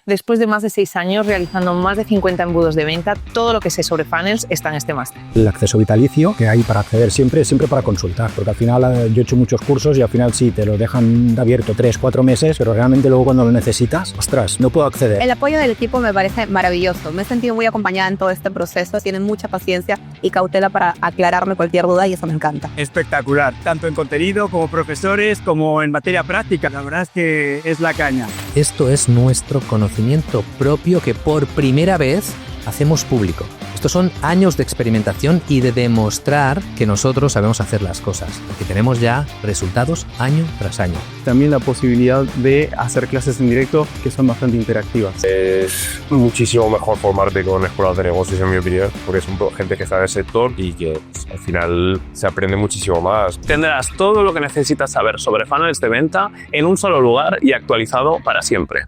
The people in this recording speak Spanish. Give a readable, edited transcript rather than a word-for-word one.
Después de más de 6 años realizando más de 50 embudos de venta, todo lo que sé sobre funnels está en este máster. El acceso vitalicio que hay para acceder siempre para consultar, porque al final yo he hecho muchos cursos y al final sí, te lo dejan abierto 3-4 meses, pero realmente luego cuando lo necesitas, ostras, no puedo acceder. El apoyo del equipo me parece maravilloso, me he sentido muy acompañada en todo este proceso, tienen mucha paciencia y cautela para aclararme cualquier duda y eso me encanta. Espectacular, tanto en contenido como profesores, como en materia práctica, la verdad es que es la caña. Esto es nuestro conocimiento propio que por primera vez hacemos público. Estos son años de experimentación y de demostrar que nosotros sabemos hacer las cosas, porque tenemos ya resultados año tras año. También la posibilidad de hacer clases en directo que son bastante interactivas. Es muchísimo mejor formarte con escuelas de negocios, en mi opinión, porque son gente que sabe el sector y que al final se aprende muchísimo más. Tendrás todo lo que necesitas saber sobre funnels de venta en un solo lugar y actualizado para siempre.